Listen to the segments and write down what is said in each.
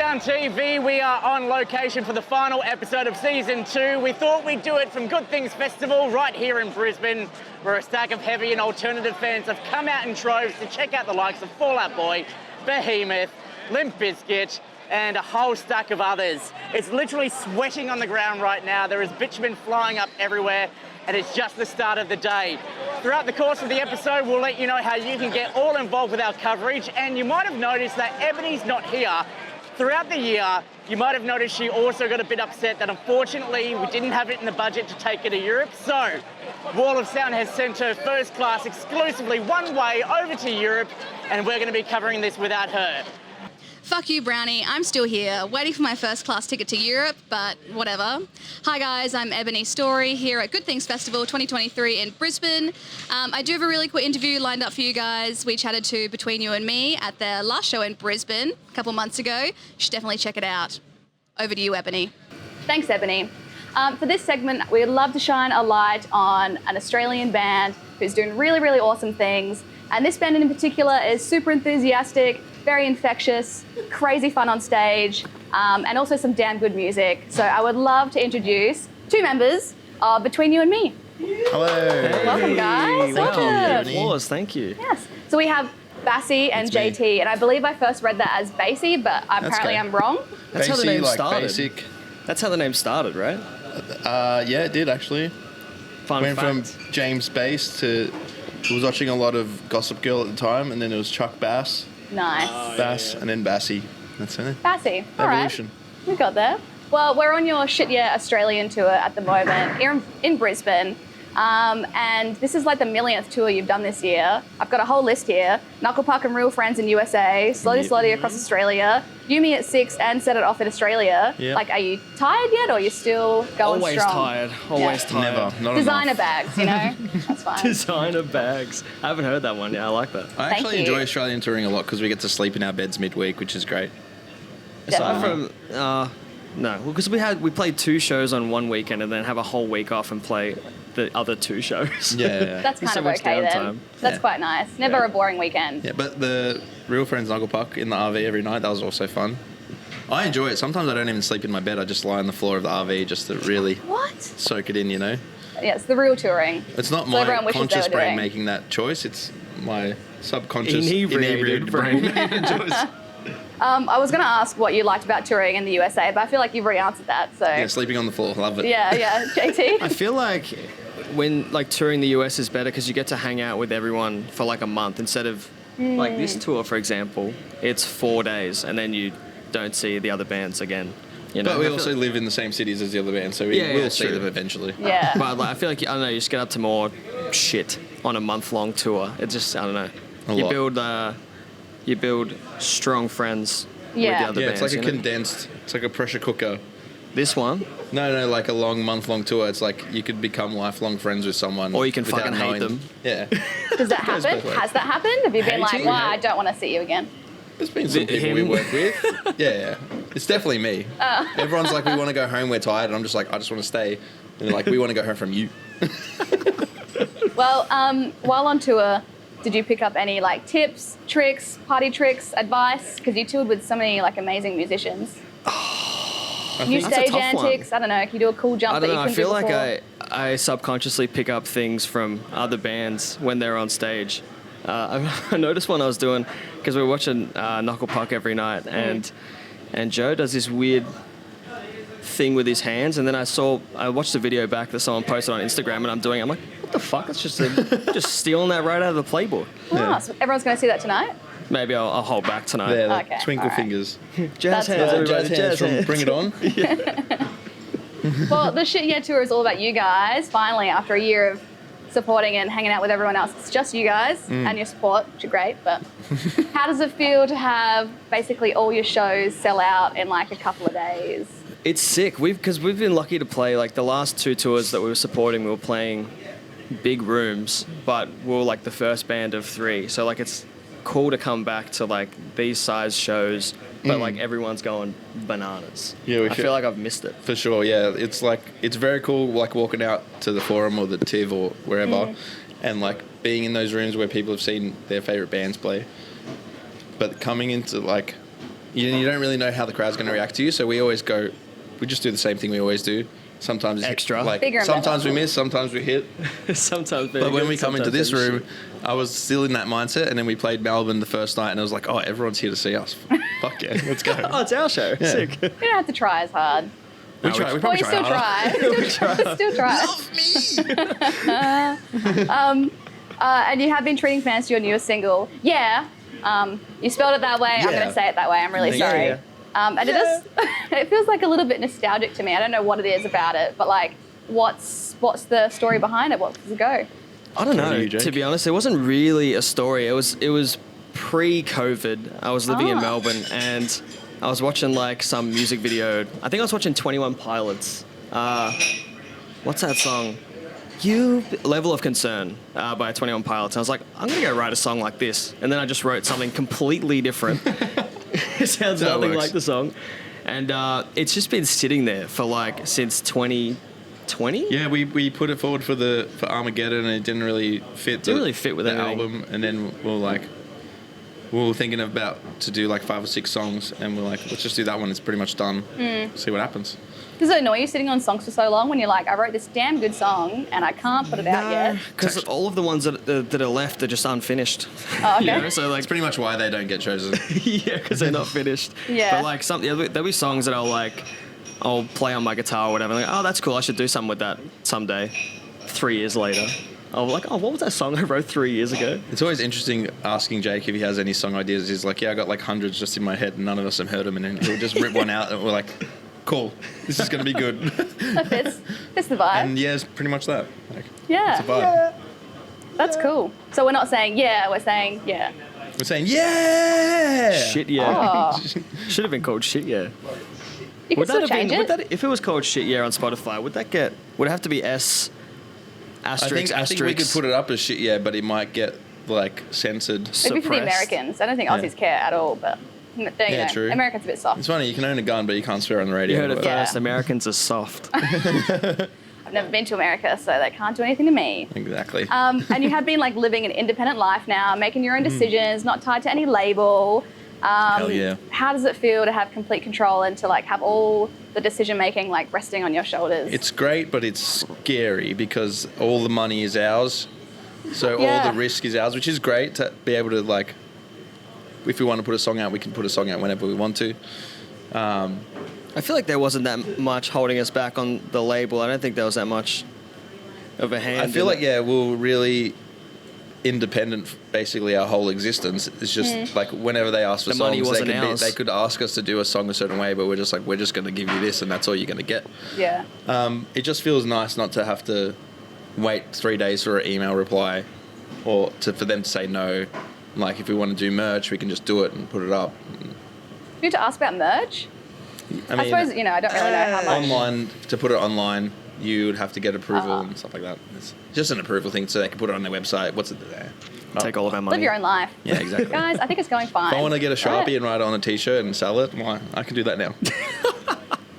Sound TV, we are on location for the final episode of Season 2. We thought we'd do it from Good Things Festival right here in Brisbane, where a stack of heavy and alternative fans have come out in droves to check out the likes of Fall Out Boy, Behemoth, Limp Bizkit, and a whole stack of others. It's literally sweating on the ground right now. There is bitumen flying up everywhere, and it's just the start of the day. Throughout the course of the episode, we'll let you know how you can get all involved with our coverage, and you might have noticed that Ebony's not here. Throughout the year, you might have noticed she also got a bit upset that unfortunately we didn't have it in the budget to take her to Europe. So, Wall of Sound has sent her first class exclusively one way over to Europe, and we're going to be covering this without her. Fuck you, Brownie. I'm still here, waiting for my first class ticket to Europe, but whatever. Hi guys, I'm Ebony Story here at Good Things Festival 2023 in Brisbane. I do have a really cool interview lined up for you guys. We chatted to Between You and Me at their last show in Brisbane a couple months ago. You should definitely check it out. Over to you, Ebony. Thanks, Ebony. For this segment, we'd love to shine a light on an Australian band who's doing really, really awesome things. And this band in particular is super enthusiastic, very infectious, crazy fun on stage, and also some damn good music. So I would love to introduce two members of Between You and Me. Hello. Hey. Welcome, guys. Welcome. Applause, thank you. Yes. So we have Bassie and JT, and I believe I first read that as Basie, but apparently I'm wrong. That's how the name like started. Basic. That's how the name started, right? Yeah, it did actually. Went from James Bass to... I was watching a lot of Gossip Girl at the time, and then it was Chuck Bass. Nice. Bass, and then Bassie. That's it. Bassie. All Evolution. Right. We got there. Well, we're on your Shit Yeah Australian tour at the moment here in Brisbane. And this is like the millionth tour you've done this year. I've got a whole list here. Knuckle Puck and Real Friends in USA, Slutty Slutty across Australia, You Me at 6 and Set It Off in Australia. Yep. Like, are you tired yet, or are you still going Always strong? tired. Always tired. Never. Not Designer enough. bags, you know? That's fine. Designer bags. I haven't heard that one yet. I like that. I Thank actually you. enjoy Australian touring a lot because we get to sleep in our beds midweek, which is great. Aside Definitely. from, no, because we played 2 shows on one weekend and then have a whole week off and play the other 2 shows. Yeah. That's There's kind so of much okay then. downtime. That's Yeah. quite nice. Never a boring weekend. Yeah, but the Real Friends Knuckle Puck in the RV every night, that was also fun. I enjoy it. Sometimes I don't even sleep in my bed. I just lie on the floor of the RV just to really What? soak it in, you know? Yeah, it's the real touring. It's not So everyone my wishes conscious they were brain doing. making that choice. It's my subconscious Inebriated brain. making the choice. I was going to ask what you liked about touring in the USA, but I feel like you've already answered that. So Yeah, sleeping on the floor. Love it. yeah, JT. I feel like when touring the US is better because you get to hang out with everyone for like a month instead of like this tour, for example. It's 4 days and then you don't see the other bands again. You know? But we I feel- also live in the same cities as the other band, so we Yeah, will see true. them eventually. Yeah. But like, I feel like I don't know. You just get up to more shit on a month-long tour. It's just I don't know. You build strong friends with the Yeah. other Yeah, bands. it's like a you know? condensed, it's like a pressure cooker. This one, No, like a long month-long tour. It's like you could become lifelong friends with someone. Or you can without fucking hate knowing them. Yeah. Does that Goes happen? both ways. Has that happened? Have you been like, Hating? wow, I don't want to see you again? There's been some people we Him? work with. Yeah. It's definitely me. Oh. Everyone's like, we want to go home, we're tired. And I'm just like, I just want to stay. And they're like, we want to go home from you. Well, while on tour, did you pick up any like tips, tricks, party tricks, advice? Because you toured with so many like amazing musicians. New That's a stage tough one. antics. I don't know. Can you do a cool jump I that don't you know. couldn't I feel do like before? I subconsciously pick up things from other bands when they're on stage. I noticed when I was doing because we were watching Knuckle Puck every night, and Joe does this weird thing with his hands, and then I watched the video back that someone posted on Instagram, and I'm like, what the fuck? It's just just stealing that right out of the playbook. Ah, so everyone's going to see that tonight. Maybe I'll hold back tonight. There, the Okay, twinkle alright. fingers. Jazz That's hands, cool. everybody, Jazz hands from Bring It On. Well, the Shit Yeah Tour is all about you guys. Finally, after a year of supporting and hanging out with everyone else, it's just you guys and your support, which are great. But how does it feel to have basically all your shows sell out in like a couple of days? It's sick. Because we've been lucky to play like the last 2 tours that we were supporting. We were playing big rooms, but we were like the first band of 3. So like it's cool to come back to like these size shows, but like everyone's going bananas. Yeah, we I should- feel like I've missed it. For sure, yeah. It's like, it's very cool, like walking out to the Forum or the TIV or wherever, and like being in those rooms where people have seen their favourite bands play. But coming into like you don't really know how the crowd's going to react to you. So we just do the same thing we always do. Sometimes Extra. like Bigger and sometimes better. we miss, sometimes we hit. Sometimes. But when we come into this room, I was still in that mindset, and then we played Melbourne the first night, and I was like, oh, everyone's here to see us. Fuck yeah, let's go. Oh, it's our show. Yeah. Sick. You don't have to try as hard. We probably Still try. try. Still try. Love me. And you have been treating fans to your newest single. Yeah. You spelled it that way. I'm Yeah. going to say it that way. I'm really Yeah, sorry. yeah. And it feels like a little bit nostalgic to me. I don't know what it is about it, but like, what's the story behind it? What does it go? I don't know. you, Jake? To be honest, it wasn't really a story. It was pre-COVID. I was living in Melbourne and I was watching like some music video. I think I was watching 21 Pilots. What's that song? Level of Concern by 21 Pilots. And I was like, I'm going to go write a song like this. And then I just wrote something completely different. It sounds That nothing works. like the song. And it's just been sitting there for like since 2020. Yeah, we put it forward for Armageddon, and it didn't really fit. Didn't really fit with the anything. album. And then we were thinking about to do like 5 or 6 songs, and we're like, let's just do that one. It's pretty much done. See what happens. Does it annoy you sitting on songs for so long when you're like, I wrote this damn good song and I can't put it out yet? Because all of the ones that are left are just unfinished. Oh, okay. You know, so like, It's pretty much why they don't get chosen. yeah, because they're not finished. Yeah. But like there'll be songs that I'll play on my guitar or whatever. Like, oh, that's cool. I should do something with that someday. 3 years later, I'll be like, oh, what was that song I wrote 3 years ago? It's always interesting asking Jake if he has any song ideas. He's like, yeah, I got like hundreds just in my head, and none of us have heard them, and then he'll just rip one out, and we're like, cool, this is going to be good. That fits the vibe. And yeah, it's pretty much that. Like, Yeah. it's a vibe. That's cool. So we're not saying yeah, we're saying yeah. We're saying, yeah! Shit, yeah. Oh, Should have been called Shit, yeah. you can still change it. If it was called Shit, yeah, on Spotify, would it have to be S asterisk I think we could put it up as shit, yeah, but it might get like censored. Maybe for the suppressed? Americans. I don't think Aussies care at all, but you know, true. Americans are a bit soft. It's funny, you can own a gun, but you can't swear on the radio. You heard it but- Yeah. first. Americans are soft. I've never been to America, so they can't do anything to me. Exactly. And you have been like living an independent life now, making your own decisions, not tied to any label. Hell yeah. How does it feel to have complete control and to like have all the decision making like resting on your shoulders? It's great, but it's scary because all the money is ours. So Yeah. all the risk is ours, which is great to be able to like, if we want to put a song out, we can put a song out whenever we want to. I feel like there wasn't that much holding us back on the label. I don't think there was that much of a hand. I feel in like, it. yeah, we're really independent basically our whole existence. It's just like whenever they ask for The money songs, wasn't ours. they could ask us to do a song a certain way, but we're just like, we're just going to give you this and that's all you're going to get. Yeah. It just feels nice not to have to wait 3 days for an email reply or for them to say no. Like if we want to do merch, we can just do it and put it up. You need to ask about merch. I I suppose, you know, I don't really know how much. online, to put it online, you would have to get approval and stuff like that. It's just an approval thing so they can put it on their website. What's it there? Take all of our money. Live your own life. Yeah, exactly. Guys, I think it's going fine. If I want to get a Sharpie Right. and write it on a t-shirt and sell it, well, I can do that now.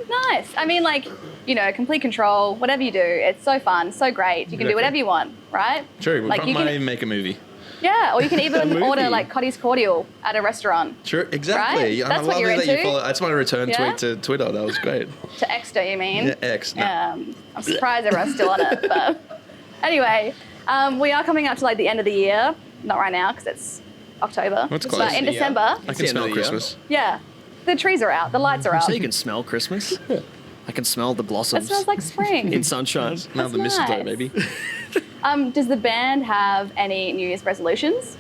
Nice. I mean, like, you know, complete control, whatever you do, it's so fun, so great. You can do Exactly. whatever you want, right? True, we Like, you might can- even make a movie. Yeah, or you can even movie. order like Cotty's Cordial at a restaurant. Sure, exactly. Right? And That's I what love you're that you into? follow. That's my return Yeah? tweet to Twitter. That was great. To X, don't you mean? Yeah, X. No. I'm surprised everyone's still on it. But anyway, we are coming up to like the end of the year. Not right now because it's October. It's But close. in Yeah. December, I It's can the end smell of the year. Christmas. yeah, the trees are out, the lights are out. So you can smell Christmas. I can smell the It blossoms smells like spring. in sunshine. Smell the That's mistletoe, nice. baby. Does the band have any New Year's resolutions?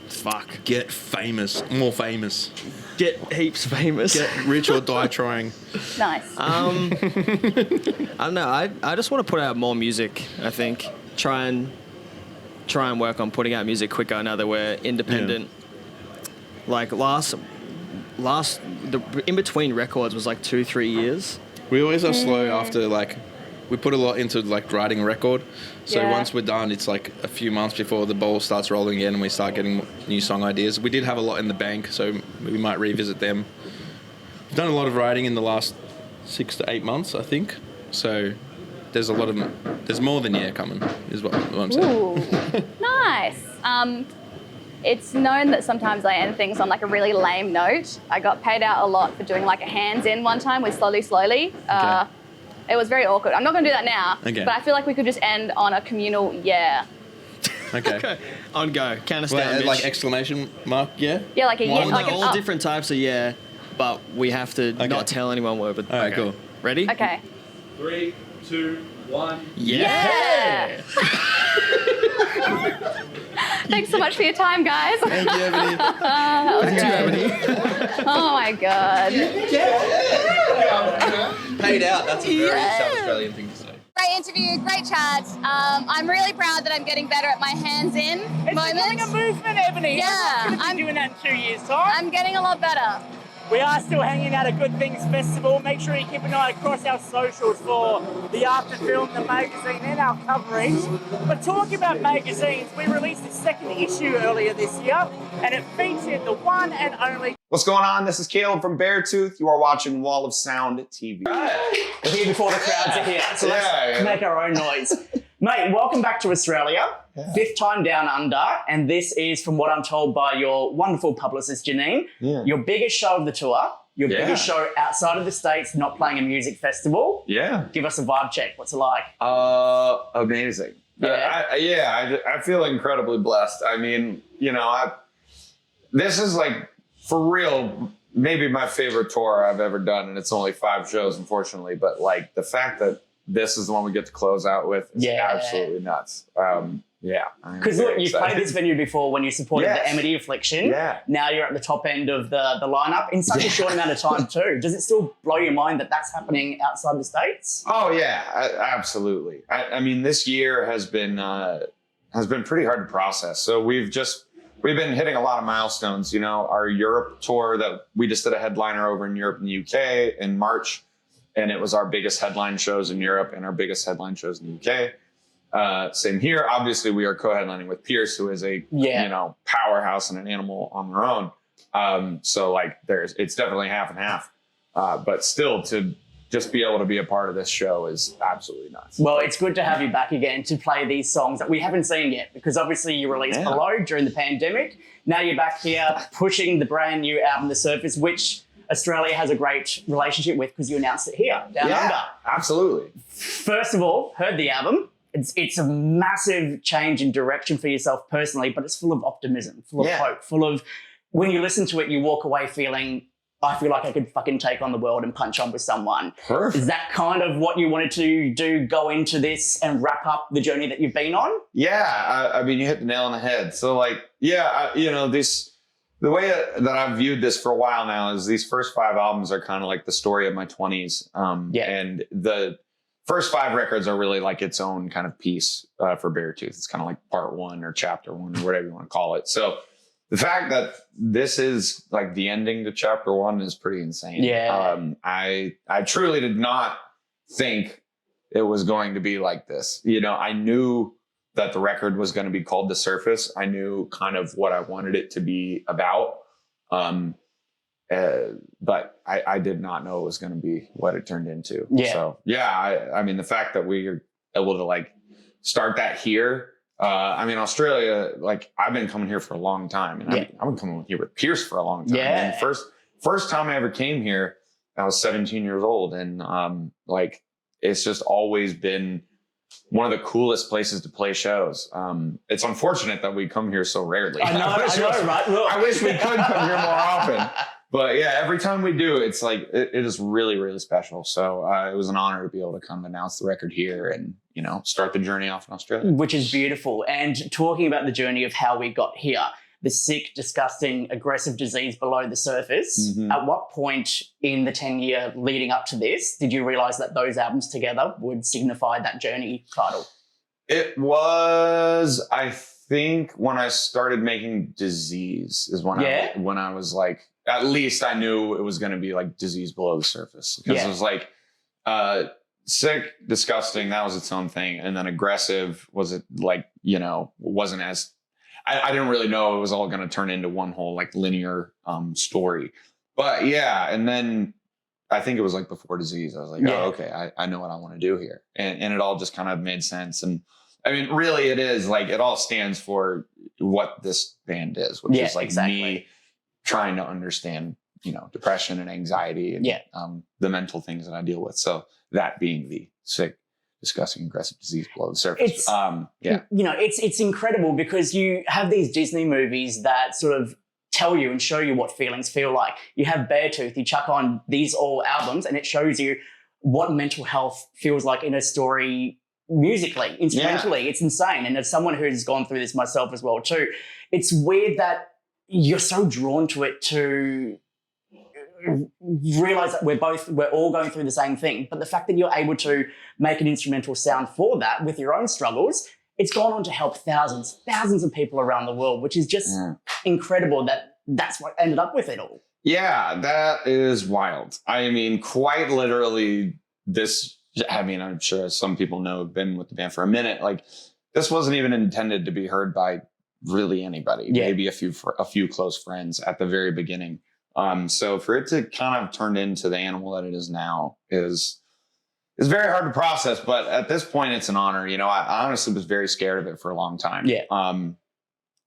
Fuck. Get famous. More famous. Get heaps famous. Get rich or die trying. Nice. I don't know. I just want to put out more music. I think try and work on putting out music quicker now that we're independent. Like last the in between records was like 2-3 years. We always are slow after like we put a lot into like writing a record. So Yeah. once we're done, it's like a few months before the ball starts rolling again and we start getting new song ideas. We did have a lot in the bank, so we might revisit them. We've done a lot of writing in the last 6 to 8 months, I think. So there's there's more than coming, is what I'm saying. Ooh, nice. It's known that sometimes I end things on like a really lame note. I got paid out a lot for doing like a hands-in one time with Slowly Slowly. It was very awkward. I'm not going to do that now, but I feel like we could just end on a communal yeah. Okay. On go. Count us down, Mitch. Like exclamation mark, yeah? Yeah, like a yeah. Like all different types of yeah, but we have to not tell anyone what we're... All right, cool. Ready? Okay. 3, 2, 1. Yeah! Thanks so much for your time, guys. Thank you, Ebony. Thank you, Ebony. Oh my God. Paid out, that's a very South Australian thing to say. Great interview, great chat. I'm really proud that I'm getting better at my hands-in It's moment. becoming a movement, Ebony. Yeah, Everyone's gonna be doing that in 2 years' time. I'm getting a lot better. We are still hanging out at Good Things Festival. Make sure you keep an eye across our socials for the after film, the magazine, and our coverage. But talking about magazines, we released a second issue earlier this year, and it featured the one and only... What's going on? This is Caleb from Beartooth. You are watching Wall of Sound TV. We're here before the crowds are here, so let's make our own noise. Mate, welcome back to Australia. Yeah. 5th time down under, and this is, from what I'm told by your wonderful publicist, Janine, your biggest show of the tour, your biggest show outside of the States, not playing a music festival. Yeah. Give us a vibe check. What's it like? Amazing. Yeah. I feel incredibly blessed. I mean, you know, this is like, for real, maybe my favorite tour I've ever done, and it's only 5 shows, unfortunately, but like the fact that this is the one we get to close out with is absolutely nuts. Because look, you've played this venue before when you supported the Amity Affliction. Yeah. Now you're at the top end of the lineup in such a short amount of time too. Does it still blow your mind that that's happening outside the States? Oh yeah, absolutely. I mean, this year has been pretty hard to process. So we've been hitting a lot of milestones. You know, our Europe tour that we just did a headliner over in Europe and the UK in March. And it was our biggest headline shows in Europe and our biggest headline shows in the UK. Same here. Obviously, we are co-headlining with Pierce, who is a powerhouse and an animal on their own. So like, it's definitely half and half. But still, to just be able to be a part of this show is absolutely nuts. Well, it's good to have you back again to play these songs that we haven't seen yet, because obviously you released Below during the pandemic. Now you're back here pushing the brand new album, The Surface, which Australia has a great relationship with because you announced it here, down under. Absolutely. First of all, heard the album. It's a massive change in direction for yourself personally, but it's full of optimism, full of hope, full of, when you listen to it, you walk away feeling, I feel like I could fucking take on the world and punch on with someone. Perfect. Is that kind of what you wanted to do, go into this and wrap up the journey that you've been on? Yeah, I mean, you hit the nail on the head. So like, you know, the way that I've viewed this for a while now is these first 5 albums are kind of like the story of my 20s. And the first 5 records are really like its own kind of piece for Beartooth. It's kind of like part 1 or chapter 1 or whatever you want to call it. So the fact that this is like the ending to chapter 1 is pretty insane. Yeah. I truly did not think it was going to be like this. You know, I knew that the record was going to be called The Surface. I knew kind of what I wanted it to be about. But I did not know it was going to be what it turned into. Yeah. So I mean, the fact that we are able to like start that here. I mean, Australia, like I've been coming here for a long time, and I've been coming here with Pierce for a long time. Yeah. And first time I ever came here, I was 17 years old, and like it's just always been one of the coolest places to play shows. It's unfortunate that we come here so rarely. I know, right? Look. I wish we could come here more often. But yeah, every time we do, it's like, it is really, really special. So it was an honor to be able to come announce the record here and, you know, start the journey off in Australia. Which is beautiful. And talking about the journey of how we got here, the sick, disgusting, aggressive disease below the surface, at what point in the 10-year leading up to this did you realize that those albums together would signify that journey title? It was, I think, when I started making Disease is when I was like, at least I knew it was going to be like Disease Below the Surface. Because it was like sick, disgusting, that was its own thing. And then aggressive was it like, you know, wasn't as, I didn't really know it was all going to turn into one whole like linear story. But yeah, and then I think it was like before Disease. I was like, oh, okay, I know what I want to do here. And it all just kind of made sense. And I mean, really, it is like it all stands for what this band is, which is like me trying to understand, you know, depression and anxiety and the mental things that I deal with. So that being the sick, disgusting, aggressive disease below the surface. It's, you know, it's incredible because you have these Disney movies that sort of tell you and show you what feelings feel like. You have Beartooth, you chuck on these all albums and it shows you what mental health feels like in a story musically, instrumentally. It's insane. And as someone who's gone through this myself as well too, it's weird that you're so drawn to it to realize that we're all going through the same thing. But the fact that you're able to make an instrumental sound for that with your own struggles, it's gone on to help thousands of people around the world, which is just incredible that that's what ended up with it all. Yeah, that is wild. I mean, quite literally I'm sure some people know have been with the band for a minute. Like, this wasn't even intended to be heard by really anybody. Maybe a few close friends at the very beginning. So for it to kind of turn into the animal that it is now is very hard to process. But at this point, it's an honor. You know, I honestly was very scared of it for a long time.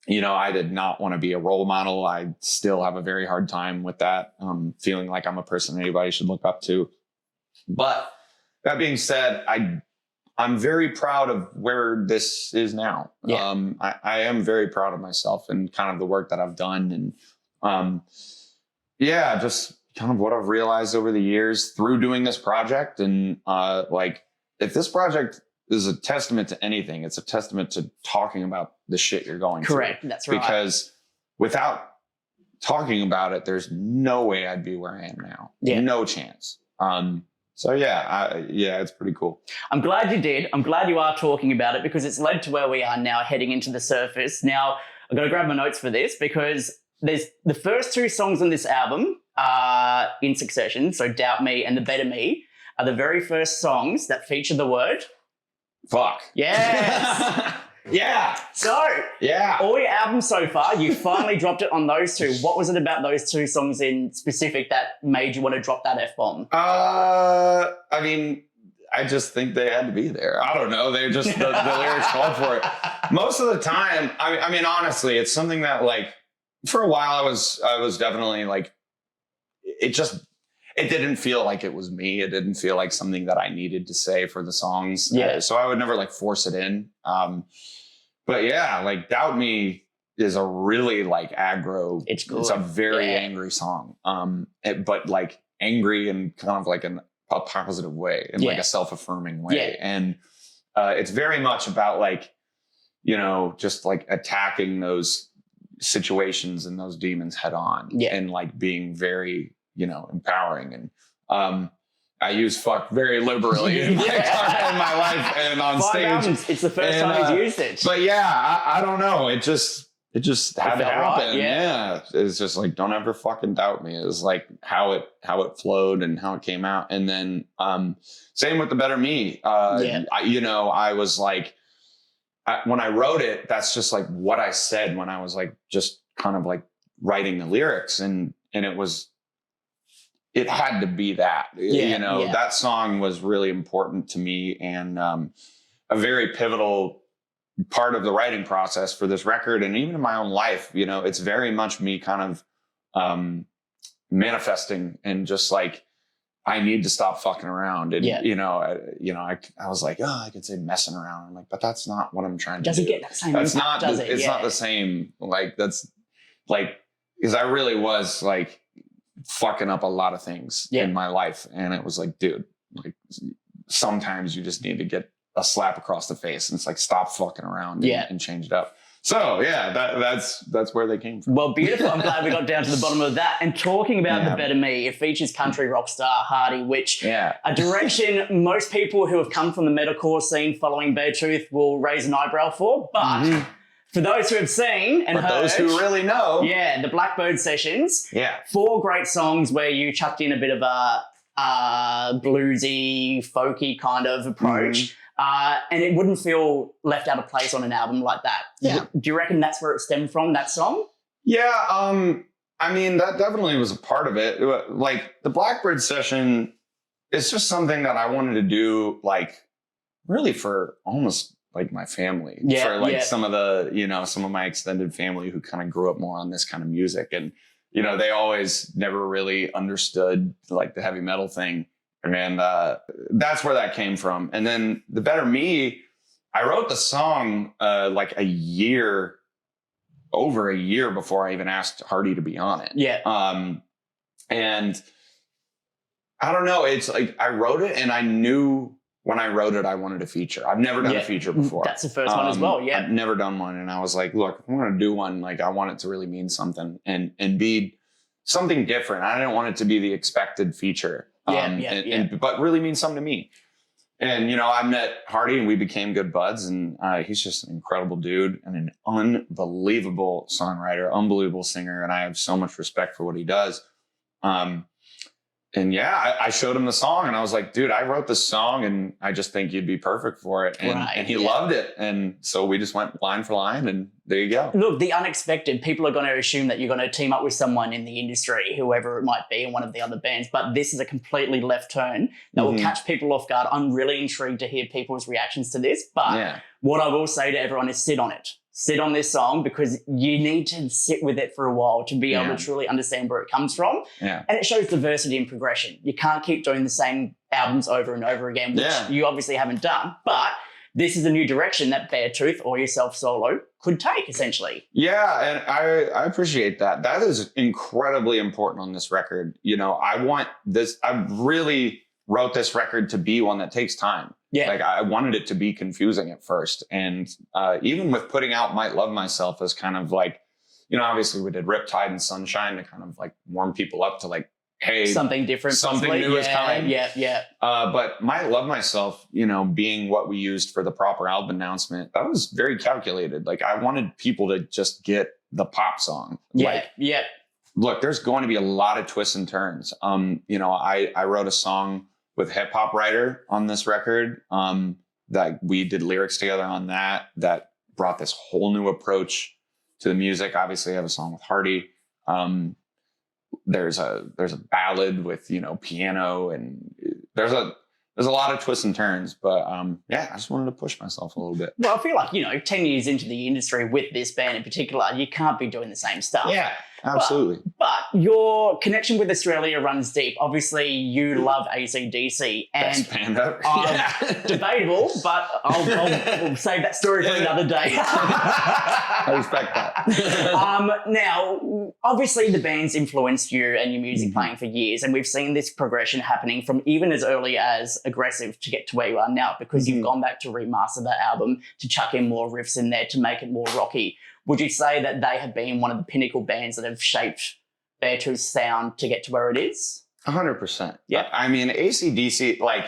You know, I did not want to be a role model. I still have a very hard time with that, feeling like I'm a person anybody should look up to. But that being said, I'm very proud of where this is now. I am very proud of myself and kind of the work that I've done. And just kind of what I've realized over the years through doing this project. And like, if this project is a testament to anything, it's a testament to talking about the shit you're going through. Correct. That's right. Because without talking about it, there's no way I'd be where I am now. No chance. So it's pretty cool. I'm glad you did. I'm glad you are talking about it because it's led to where we are now, heading into the surface. Now, I've got to grab my notes for this because there's the first two songs on this album in succession. So Doubt Me and The Better Me are the very first songs that feature the word fuck. Yes. So all your albums so far, you finally dropped it on those two. What was it about those two songs in specific that made you want to drop that F-bomb? I mean, I just think they had to be there. I don't know. They just, the lyrics called for it. Most of the time, I mean, honestly, it's something that like, for a while I was definitely like, it didn't feel like it was me. It didn't feel like something that I needed to say for the songs. So I would never like force it in. But yeah, like Doubt Me is a really like aggro. It's a very angry song. But like angry in kind of like a positive way, in like a self-affirming way. And it's very much about like, you know, just like attacking those situations and those demons head on and like being very, you know, empowering. And I use fuck very liberally in my life and on stage. Albums, it's the first time he's used it. But I don't know. It just had to happen. Right, It's just like, don't ever fucking doubt me. It was like how it flowed and how it came out. And then same with The Better Me. I was like, when I wrote it, that's just like what I said when I was like just kind of like writing the lyrics, and it had to be that. That song was really important to me and a very pivotal part of the writing process for this record, and even in my own life. You know, it's very much me kind of manifesting and just like, I need to stop fucking around. And, I was like, I could say messing around. I'm like, but that's not what I'm trying to do. Doesn't get that same impact, does it? It's not the same. Like, that's like, because I really was like fucking up a lot of things in my life. And it was like, dude, like sometimes you just need to get a slap across the face and it's like, stop fucking around and change it up. So that's where they came from. Well, beautiful. I'm glad we got down to the bottom of that. And talking about The Better Me, it features country rock star Hardy, which a direction most people who have come from the metalcore scene following Beartooth will raise an eyebrow for. But for those who have seen and heard, those who really know, the Blackbird Sessions, 4 great songs where you chucked in a bit of a bluesy, folky kind of approach. And it wouldn't feel left out of place on an album like that. Do you reckon that's where it stemmed from, that song? I mean, that definitely was a part of it. Like the Blackbird Session, it's just something that I wanted to do, like really for almost like my family, Yeah, for like yeah. some of my extended family who kind of grew up more on this kind of music. And, they always never really understood like the heavy metal thing. And that's where that came from. And then The Better Me, I wrote the song like over a year before I even asked Hardy to be on it. Yeah. And I don't know, it's like I wrote it and I knew when I wrote it, I wanted a feature. I've never done a feature before. That's the first one as well, yeah. I've never done one. And I was like, look, if I'm going to do one, like I want it to really mean something and be something different. I didn't want it to be the expected feature. But really mean something to me. And, I met Hardy and we became good buds. And he's just an incredible dude and an unbelievable songwriter, unbelievable singer. And I have so much respect for what he does. I showed him the song and I was like, dude, I wrote this song and I just think you'd be perfect for it. And he loved it. And so we just went line for line and there you go. Look, the unexpected, people are going to assume that you're going to team up with someone in the industry, whoever it might be in one of the other bands. But this is a completely left turn that will catch people off guard. I'm really intrigued to hear people's reactions to this. But what I will say to everyone is sit on it. Sit on this song because you need to sit with it for a while to be able to truly understand where it comes from. Yeah. And it shows diversity and progression. You can't keep doing the same albums over and over again, which you obviously haven't done. But this is a new direction that Beartooth or yourself solo could take, essentially. Yeah, and I appreciate that. That is incredibly important on this record. I want this, I really wrote this record to be one that takes time. Yeah. Like I wanted it to be confusing at first. And even with putting out Might Love Myself as kind of like, obviously we did Riptide and Sunshine to kind of like warm people up to like, hey, something different, something new is coming. Yeah. But Might Love Myself, being what we used for the proper album announcement, that was very calculated. Like I wanted people to just get the pop song. Look, there's going to be a lot of twists and turns. I wrote a song with hip hop writer on this record that we did lyrics together on that brought this whole new approach to the music. Obviously I have a song with Hardy. There's a ballad with, piano and there's a lot of twists and turns, but I just wanted to push myself a little bit. Well, I feel like, 10 years into the industry with this band in particular, you can't be doing the same stuff. Yeah, absolutely. But your connection with Australia runs deep. Obviously, you love AC/DC. And best band ever. Debatable, but we'll save that story for another day. I respect that. Now, obviously, the band's influenced you and your music playing for years, and we've seen this progression happening from even as early as Aggressive to get to where you are now because you've gone back to remaster that album, to chuck in more riffs in there, to make it more rocky. Would you say that they have been one of the pinnacle bands that have shaped Beartooth's sound to get to where it is? 100%. Yeah. I mean, AC/DC, like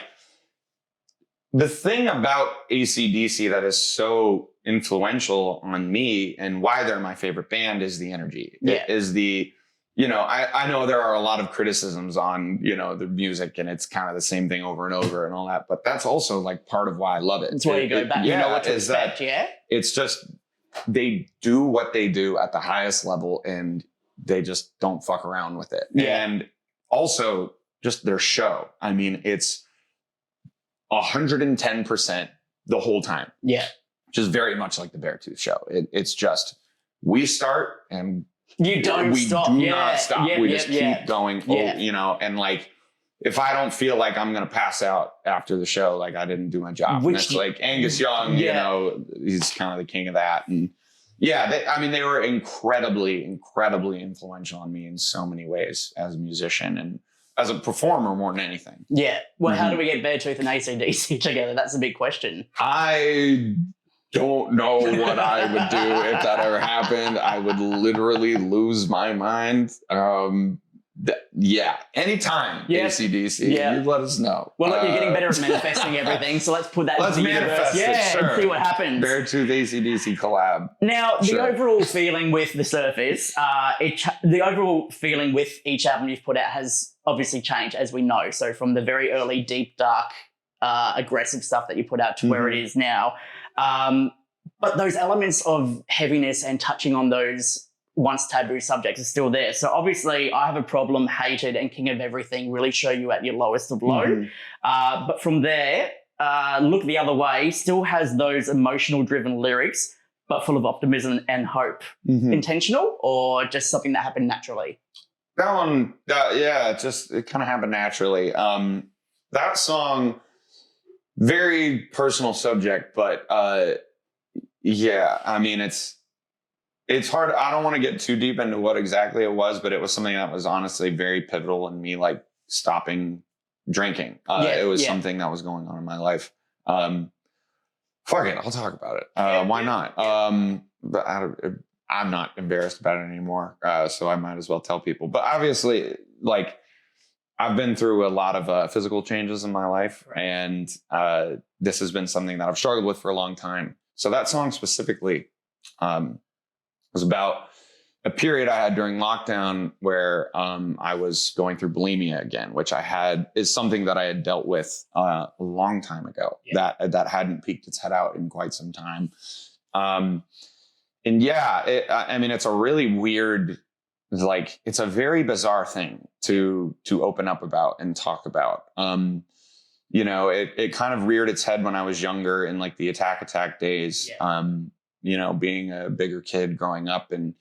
the thing about AC/DC that is so influential on me and why they're my favorite band is the energy. Yeah. It is the, I know there are a lot of criticisms on, the music and it's kind of the same thing over and over and all that, but that's also like part of why I love it. That's why you go back, you know what to expect, It's just, they do what they do at the highest level and they just don't fuck around with it. Yeah. And also just their show. I mean, it's 110% the whole time. Yeah. Which is very much like the Beartooth show. It's just, we start and you don't stop. We do not stop. Yeah, we just keep going, and like, if I don't feel like I'm going to pass out after the show, like I didn't do my job. And that's like Angus Young, he's kind of the king of that. And they were incredibly, incredibly influential on me in so many ways as a musician and as a performer more than anything. Yeah. Well, how do we get Beartooth and AC/DC together? That's a big question. I don't know what I would do if that ever happened. I would literally lose my mind. Anytime AC/DC, you let us know. Well, look, you're getting better at manifesting everything, so let's put that into the universe. And see what happens. Beartooth AC/DC collab. Now, the overall feeling with The Surface, the overall feeling with each album you've put out has obviously changed, as we know. So from the very early, deep, dark, aggressive stuff that you put out to where it is now. But those elements of heaviness and touching on those once taboo subjects are still there. So obviously I Have a Problem, Hated, and King of Everything really show you at your lowest of low. But from there, Look the Other Way still has those emotional driven lyrics, but full of optimism and hope. Intentional or just something that happened naturally? That one, it kind of happened naturally. That song, very personal subject, but yeah, I mean, it's hard. I don't want to get too deep into what exactly it was, but it was something that was honestly very pivotal in me, like stopping drinking. It was something that was going on in my life. Fuck it, I'll talk about it. Why not? But I'm not embarrassed about it anymore, so I might as well tell people. But obviously, like, I've been through a lot of physical changes in my life, and this has been something that I've struggled with for a long time. So that song specifically was about a period I had during lockdown where I was going through bulimia again, which is something that I had dealt with a long time ago, that hadn't peeked its head out in quite some time. And yeah, I mean, it's a really weird, like, it's a very bizarre thing to open up about and talk about. You know, it kind of reared its head when I was younger in like the attack days, you know, being a bigger kid growing up and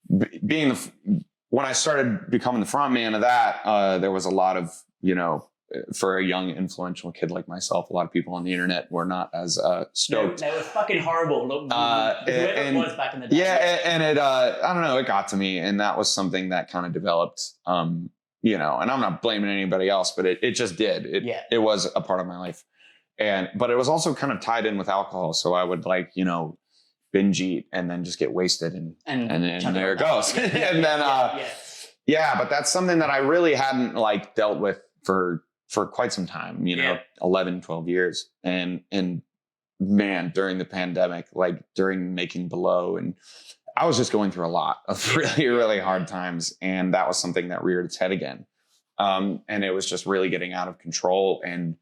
when I started becoming the front man of that, there was a lot of, you know, for a young influential kid like myself, a lot of people on the internet were not as stoked. They were fucking horrible. Whoever it was back in the day. Yeah, and it, I don't know, it got to me, and that was something that kind of developed, you know, and I'm not blaming anybody else, but it just did. It was a part of my life. But it was also kind of tied in with alcohol. So I would, like, you know, binge eat and then just get wasted and there it goes. And then, but that's something that I really hadn't like dealt with for quite some time, you know, 11, 12 years. And man, during the pandemic, like during making Below, and I was just going through a lot of really, really hard times. And that was something that reared its head again. And it was just really getting out of control. And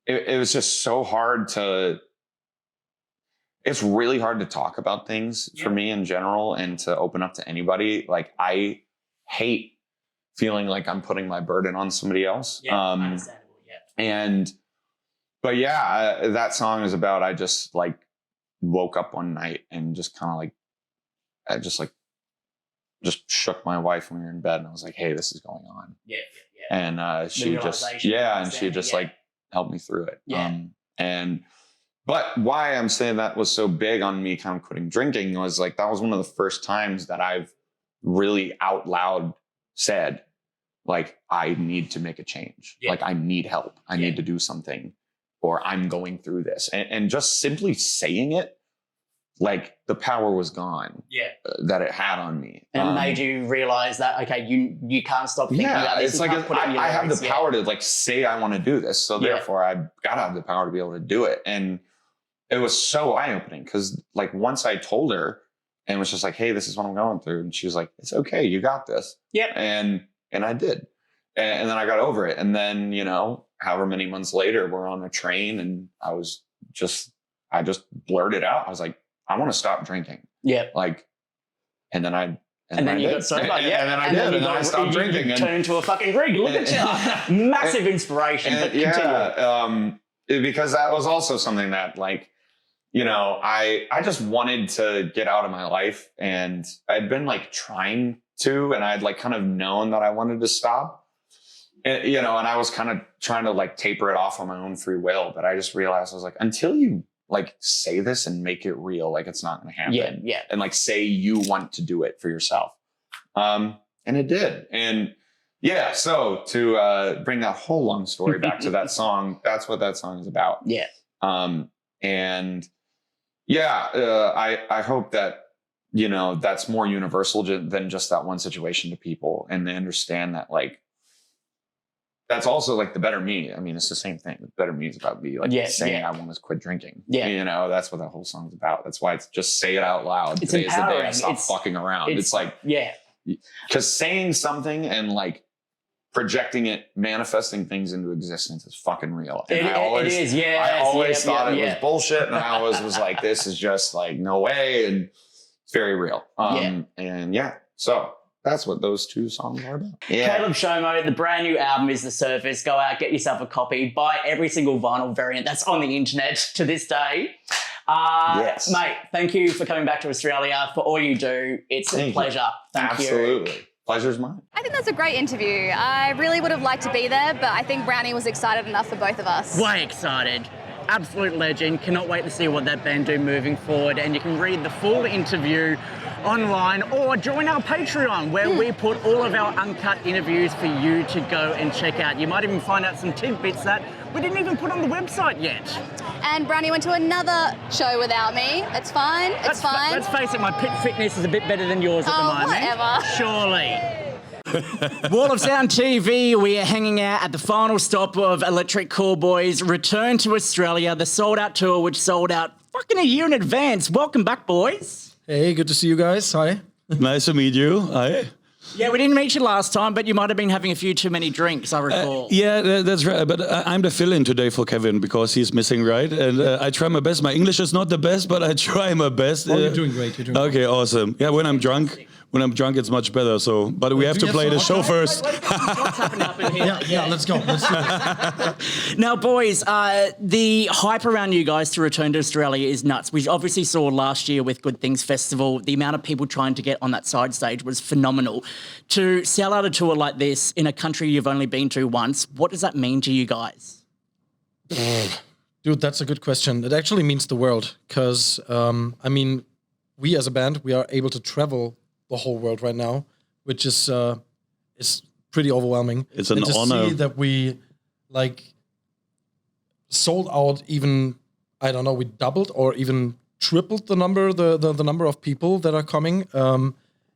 it was just so hard it's really hard to talk about things for me in general and to open up to anybody. Like, I hate feeling like I'm putting my burden on somebody else. Understandable, But yeah, that song is about, I just like woke up one night and just kind of like, I just shook my wife when we were in bed and I was like, hey, this is going on. And she just like helped me through it. But why I'm saying that was so big on me kind of quitting drinking was like, that was one of the first times that I've really out loud said, like, I need to make a change. Like, I need help. I need to do something, or I'm going through this. And just simply saying it, like, the power was gone that it had on me. And it made you realize that, okay, you can't stop thinking about this. It's like, I have the power to like say I want to do this. So therefore I've got to have the power to be able to do it. And it was so eye-opening because, like, once I told her and was just like, hey, this is what I'm going through. And she was like, it's okay. You got this. And I did. And then I got over it. And then, you know, however many months later, we're on a train and I just blurted out. I was like, I want to stop drinking. Like, and then I got sober. And then I did. And then I stopped drinking. You turned into a fucking Greek. Look at you. Massive inspiration. Because that was also something that, like, you know, I just wanted to get out of my life, and I'd been like trying to, and I'd like kind of known that I wanted to stop, and, you know, and I was kind of trying to like taper it off on my own free will. But I just realized, I was like, until you like say this and make it real, like, it's not going to happen. And like, say you want to do it for yourself. And it did. And so to bring that whole long story back to that song, that's what that song is about. I hope that, you know, that's more universal than just that one situation to people. And they understand that, like, that's also like the better me. I mean, it's the same thing. The better me is about me, like, saying I want to quit drinking. You know, that's what that whole song's about. That's why it's just say it out loud. It's Today empowering. is the day I stop fucking around. It's like, because saying something and like projecting it, manifesting things into existence is fucking real. And I always thought it was bullshit. And I always was like, this is just like, no way. And it's very real. So that's what those two songs are about. Yeah. Caleb Shomo, the brand new album is The Surface. Go out, get yourself a copy. Buy every single vinyl variant that's on the internet to this day. Yes. Mate, thank you for coming back to Australia, for all you do. It's a pleasure. Thank you. Absolutely. Pleasure's mine. I think that's a great interview. I really would have liked to be there, but I think Brownie was excited enough for both of us. Way excited. Absolute legend. Cannot wait to see what that band do moving forward. And you can read the full interview online or join our Patreon where we put all of our uncut interviews for you to go and check out. You might even find out some tidbits that we didn't even put on the website yet. And Brownie went to another show without me. It's fine. It's fine. Let's face it, my pit fitness is a bit better than yours at the moment. Whatever. Surely. Wall of Sound TV, we are hanging out at the final stop of Electric Callboy's return to Australia, the sold-out tour, which sold out fucking a year in advance. Welcome back, boys. Hey, good to see you guys. Hi. Nice to meet you. Hi. Yeah, we didn't meet you last time, but you might have been having a few too many drinks, I recall. Yeah, that's right. But I'm the fill-in today for Kevin because he's missing, right? And I try my best. My English is not the best, but I try my best. Oh, you're doing great. You're doing okay, awesome. Yeah, when I'm drunk, it's much better. So, but we have to play the show first. Yeah, let's go. Let's do it. Now, boys, the hype around you guys to return to Australia is nuts. We obviously saw last year with Good Things Festival, the amount of people trying to get on that side stage was phenomenal. To sell out a tour like this in a country you've only been to once, what does that mean to you guys? Dude, that's a good question. It actually means the world because, I mean, we as a band, we are able to travel the whole world right now, which is pretty overwhelming. It's an and to honor. see that we sold out even, I don't know, we doubled or even tripled the number of people that are coming.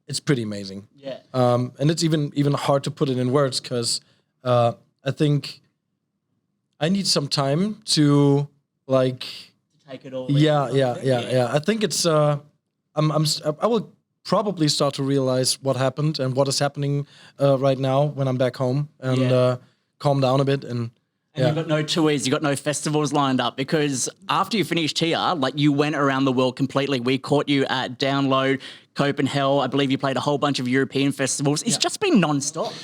It's pretty amazing. Yeah. And it's even hard to put it in words because I think I need some time to take it all in. Yeah. I think it's I will probably start to realize what happened and what is happening right now when I'm back home and calm down a bit and you've got no tours, you've got no festivals lined up because after you finished here, you went around the world completely. We caught you at Download, Copenhagen. I believe you played a whole bunch of European festivals. It's just been non-stop.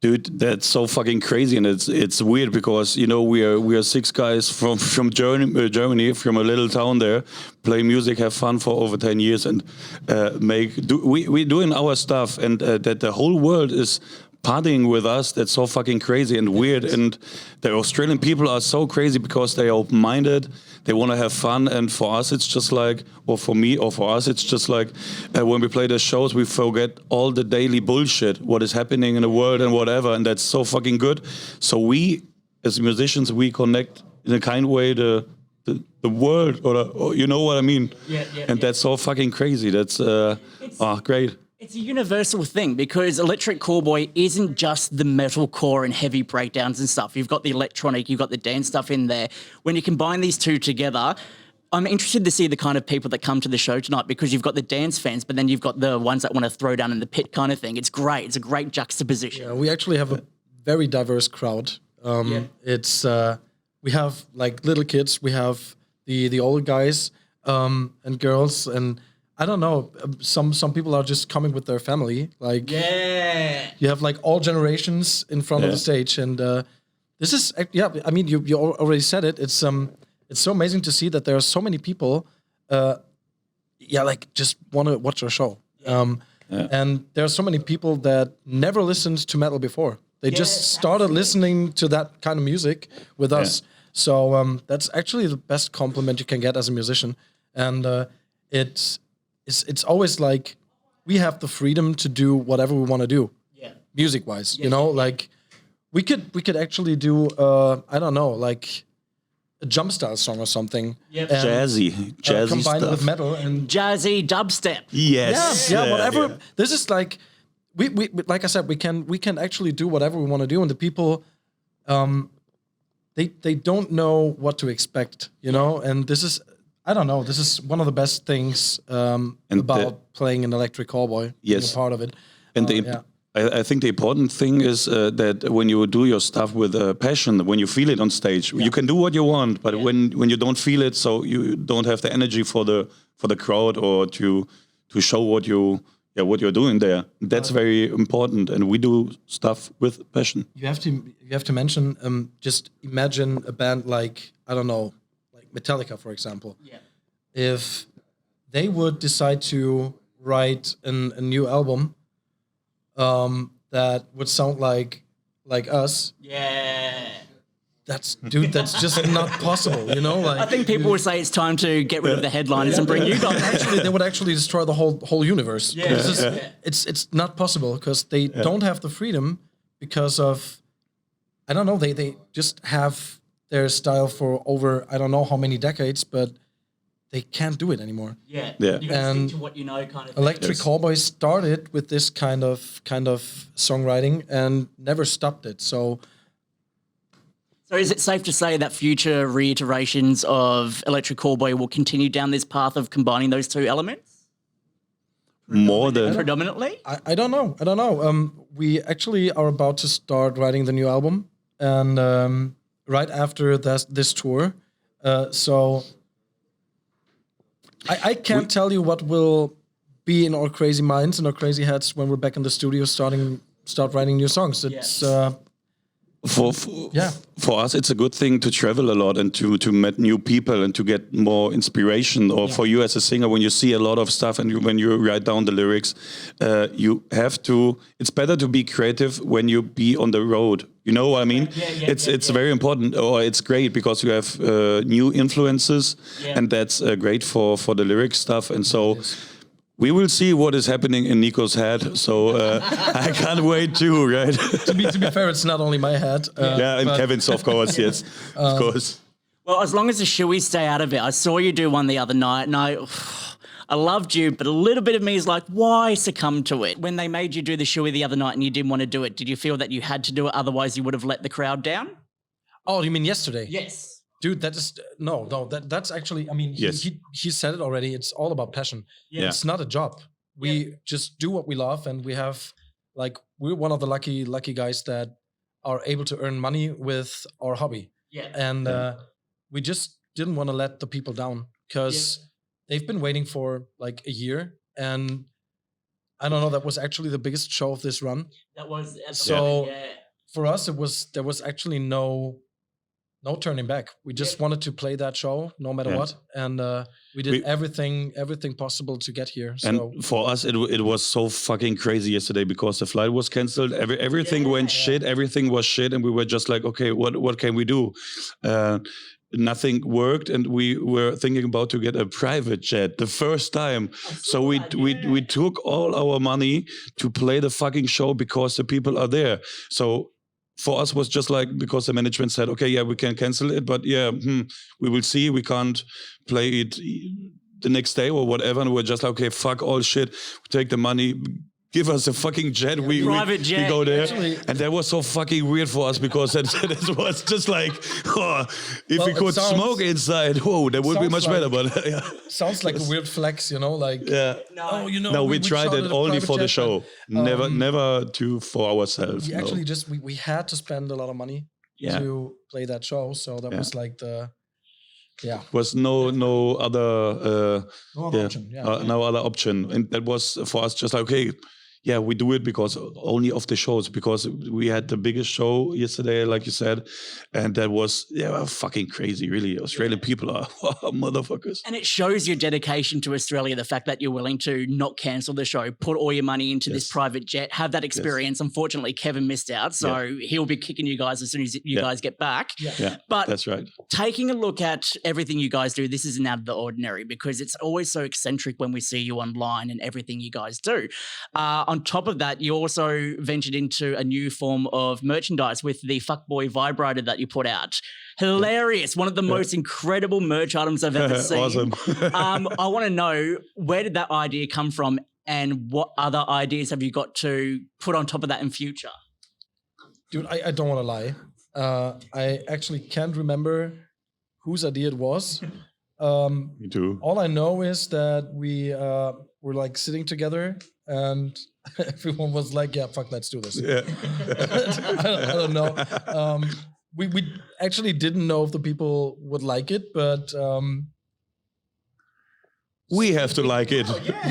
Dude, that's so fucking crazy, and it's weird because we are six guys from Germany, from a little town there, play music, have fun for over 10 years, and we doing our stuff, and that the whole world is partying with us. That's so fucking crazy and weird. And the Australian people are so crazy because they are open-minded. They want to have fun. And for us, it's just or for me, or for us, it's just when we play the shows, we forget all the daily bullshit, what is happening in the world and whatever. And that's so fucking good. So we, as musicians, we connect in a kind way the world, or you know what I mean? And that's so fucking crazy. That's great. It's a universal thing because Electric Callboy isn't just the metalcore and heavy breakdowns and stuff. You've got the electronic, you've got the dance stuff in there. When you combine these two together, I'm interested to see the kind of people that come to the show tonight because you've got the dance fans, but then you've got the ones that want to throw down in the pit kind of thing. It's great. It's a great juxtaposition. Yeah, we actually have a very diverse crowd. It's we have little kids, we have the old guys and girls, and I don't know. Some people are just coming with their family. You have all generations in front of the stage, and this is I mean, you already said it. It's so amazing to see that there are so many people. Just want to watch our show. And there are so many people that never listened to metal before. They just started listening to that kind of music with us. So that's actually the best compliment you can get as a musician, and It's always we have the freedom to do whatever we want to do, music wise. We could actually do I don't know, a jump style song or something. Jazzy combine stuff. it with metal and jazzy dubstep. Yes. Yeah, whatever. Yeah. This is we like I said, we can actually do whatever we want to do, and the people they don't know what to expect, and this is. I don't know. This is one of the best things about playing an Electric Callboy. Yes, being a part of it. And I think the important thing is that when you do your stuff with passion, when you feel it on stage, you can do what you want. But when you don't feel it, so you don't have the energy for the crowd or to show what you what you're doing there. That's very important, and we do stuff with passion. You have to mention. Just imagine a band like, I don't know, like Metallica, for example. Yeah. If they would decide to write a new album that would sound like us. Yeah. That's just not possible, you know. Like, I think people would say it's time to get rid of the headliners and bring you guys. They would actually destroy the whole universe. Yeah. It's not possible because they don't have the freedom because of, I don't know, they just have their style for over I don't know how many decades, but they can't do it anymore. Yeah. Yeah. You gotta And stick to what you know, kind of. Electric Callboy started with this kind of songwriting and never stopped it. So is it safe to say that future reiterations of Electric Callboy will continue down this path of combining those two elements? More than Predominantly? I don't know. We actually are about to start writing the new album, and right after this tour. So I can't tell you what will be in our crazy minds and our crazy heads when we're back in the studio start writing new songs. It's for us, it's a good thing to travel a lot and to meet new people and to get more inspiration. Or for you as a singer, when you see a lot of stuff and when you write down the lyrics, you have to. It's better to be creative when you be on the road. You know what I mean? It's very important, or it's great because you have new influences, and that's great for the lyric stuff. And so. We will see what is happening in Nico's head, so I can't wait too, right? to be fair, it's not only my head. And Kevin's, of course, yes, of course. Well, as long as the shoeies stay out of it. I saw you do one the other night, and I loved you, but a little bit of me is like, why succumb to it? When they made you do the shoey the other night and you didn't want to do it, did you feel that you had to do it, otherwise you would have let the crowd down? Oh, you mean yesterday? Yes. Dude, that's actually, I mean, he said it already. It's all about passion. Yeah. It's not a job. We just do what we love, and we're one of the lucky guys that are able to earn money with our hobby. Yeah. And we just didn't want to let the people down because they've been waiting for like a year, and I don't know, that was actually the biggest show of this run. That was so for us, there was actually no turning back. We just wanted to play that show no matter what, and we did everything possible to get here. So. And for us, it was so fucking crazy yesterday because the flight was cancelled. Everything went shit. Everything was shit, and we were just like, okay, what can we do? Nothing worked, and we were thinking about to get a private jet the first time. So we took all our money to play the fucking show because the people are there. So. For us was just like, because the management said, okay, we can cancel it, but we will see. We can't play it the next day or whatever. And we're just like, okay, fuck all shit. We take the money, give us a fucking jet. We go there. Actually, and that was so fucking weird for us because it was just like, if we could smoke inside, that would be much better. But sounds like a weird flex, you know, like we tried it only for the show, never for ourselves. We had to spend a lot of money to play that show, so that was like the. Yeah, was no other option, and that was for us just like, okay, we do it because only of the shows, because we had the biggest show yesterday, like you said, and that was fucking crazy. Really, Australian people are motherfuckers, and it shows your dedication to Australia. The fact that you're willing to not cancel the show, put all your money into this private jet, have that experience. Unfortunately, Kevin missed out, so he'll be kicking you guys as soon as you guys get back. But that's right. Taking a look at everything you guys do, this isn't out of the ordinary because it's always so eccentric when we see you online and everything you guys do. On top of that, you also ventured into a new form of merchandise with the Fuckboy vibrator that you put out. Hilarious. One of the most incredible merch items I've ever seen. Awesome. I want to know, where did that idea come from and what other ideas have you got to put on top of that in future? Dude, I don't want to lie. I actually can't remember whose idea it was. Me too. All I know is that we were like sitting together and everyone was like, yeah, fuck, let's do this. Yeah. I don't know. We actually didn't know if the people would like it, but We have to like it.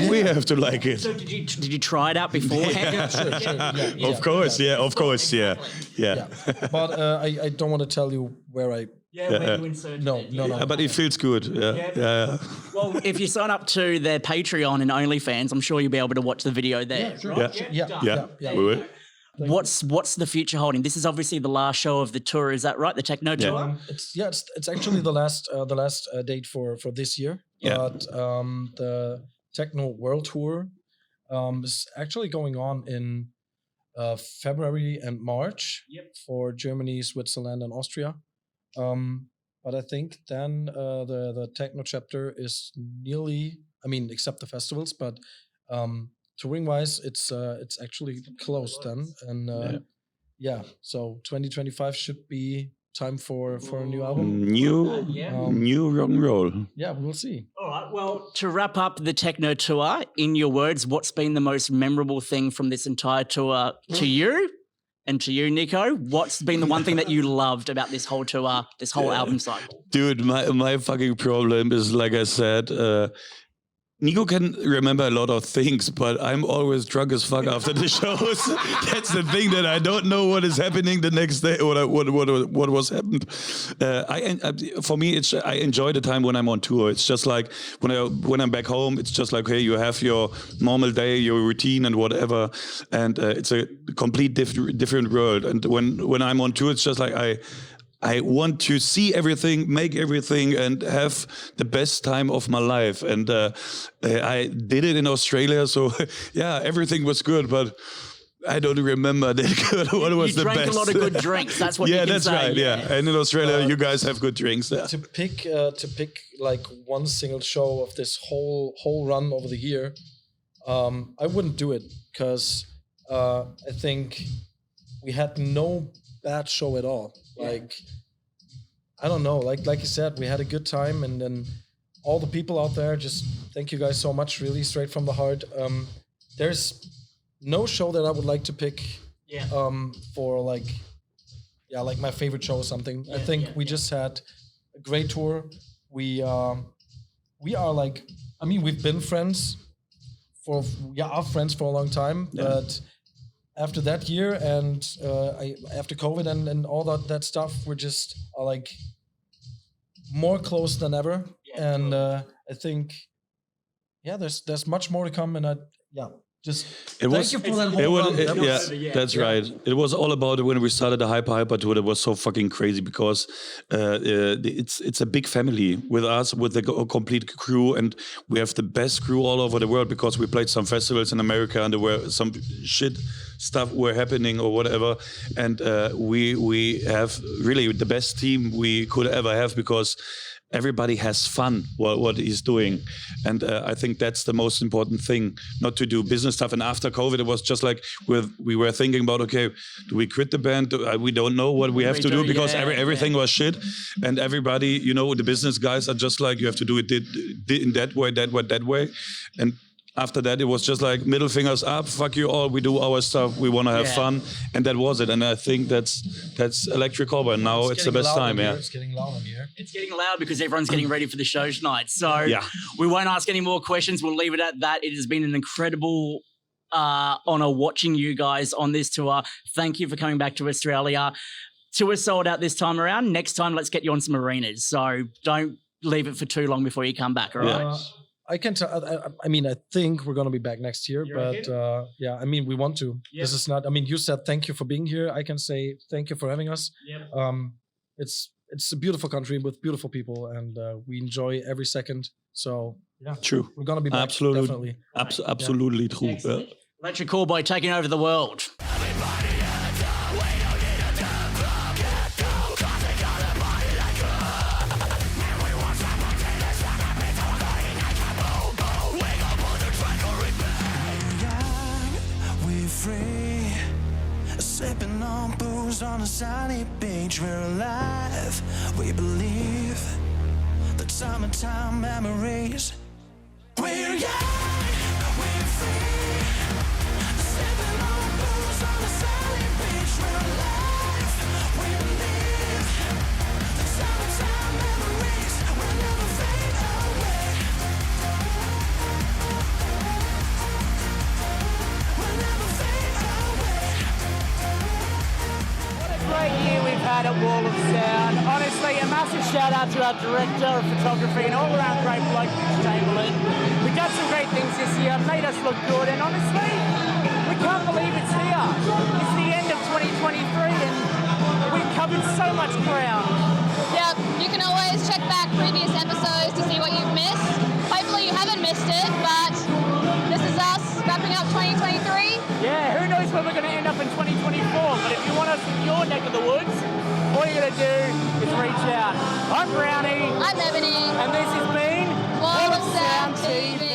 We have to like it. So did you try it out beforehand? Sure. Of course, of course, yeah. But I don't want to tell you where I. Where you insert No. But it feels good. Yeah. Well, if you sign up to their Patreon and OnlyFans, I'm sure you'll be able to watch the video there. Right? Yeah. We will. What's the future holding? This is obviously the last show of the tour. Is that right? The techno tour. It's actually the last date for this year. Yeah. But the techno world tour is actually going on in February and March for Germany, Switzerland, and Austria. But I think then the techno chapter is nearly, except the festivals, but touring wise, it's actually close then. And so 2025 should be time for a new album. New rock and roll. Yeah, we'll see. All right. Well, to wrap up the techno tour, in your words, what's been the most memorable thing from this entire tour to you? And to you, Nico, what's been the one thing that you loved about this whole tour, this whole album cycle? Dude, my fucking problem is, like I said, Nico can remember a lot of things, but I'm always drunk as fuck after the shows. That's the thing, that I don't know what is happening the next day or what was happened. For me, I enjoy the time when I'm on tour. It's just like when I'm back home, it's just like, hey, you have your normal day, your routine and whatever, and it's a complete different world. And when I'm on tour, it's just like I want to see everything, make everything, and have the best time of my life. And I did it in Australia, so everything was good, but I don't remember that good. What was the best? You drank a lot of good drinks. That's what you can that's say. Right. Yeah, and in Australia, you guys have good drinks there. To pick like one single show of this whole run over the year, I wouldn't do it, because I think we had no bad show at all. Like, I don't know, like you said, we had a good time, and then all the people out there, just thank you guys so much, really, straight from the heart. There's no show that I would like to pick for like my favorite show or something. I think we just had a great tour. We are like, we've been friends for a long time, but after that year and after COVID and all that stuff, we're just like more close than ever. I think, there's much more to come. And thank you for that whole run. That's right. It was all about when we started the Hyper tour. It was so fucking crazy because it's a big family with us, with the complete crew, and we have the best crew all over the world because we played some festivals in America and there were some shit stuff were happening or whatever, and we have really the best team we could ever have because everybody has fun what he's doing, and I think that's the most important thing, not to do business stuff. And after COVID, it was just like we were thinking about, okay, do we quit the band? We don't know what we have to do because everything was shit, and everybody, the business guys are just like, you have to do it in that way, and after that, it was just like middle fingers up, fuck you all, we do our stuff, we want to have fun, and that was it. And I think that's Electric Callboy. Now it's the best time, It's getting loud in here. It's getting loud because everyone's getting ready for the show tonight. So we won't ask any more questions. We'll leave it at that. It has been an incredible honor watching you guys on this tour. Thank you for coming back to Australia. Tour sold out this time around. Next time, let's get you on some arenas. So don't leave it for too long before you come back, all right? I can tell. I think we're gonna be back next year, we want to. Yep. This is not. You said thank you for being here. I can say thank you for having us. Yep. It's a beautiful country with beautiful people, and we enjoy every second. So true. We're gonna be back. Absolutely, definitely. Absolutely true. Yeah. Electric Callboy taking over the world. Free, sipping on booze on a sunny beach. We're alive, we believe the summertime memories. We're young, we're free, sipping on booze on a sunny beach. We're alive, we believe the summertime memories will never fade away. night at Wall of Sound. Honestly, a massive shout out to our director of photography and all around great bloke, Chamberlain. We've done some great things this year, made us look good, and honestly, we can't believe it's here. It's the end of 2023 and we've covered so much ground. Yep, you can always check back previous episodes to see what you've missed. Hopefully you haven't missed it, but this is us wrapping up 2023. Yeah, who knows where we're going to end up in 2024, but if you want us in your neck of the woods, all you got to do is reach out. I'm Brownie. I'm Ebony. And this has been Wall of Sound TV.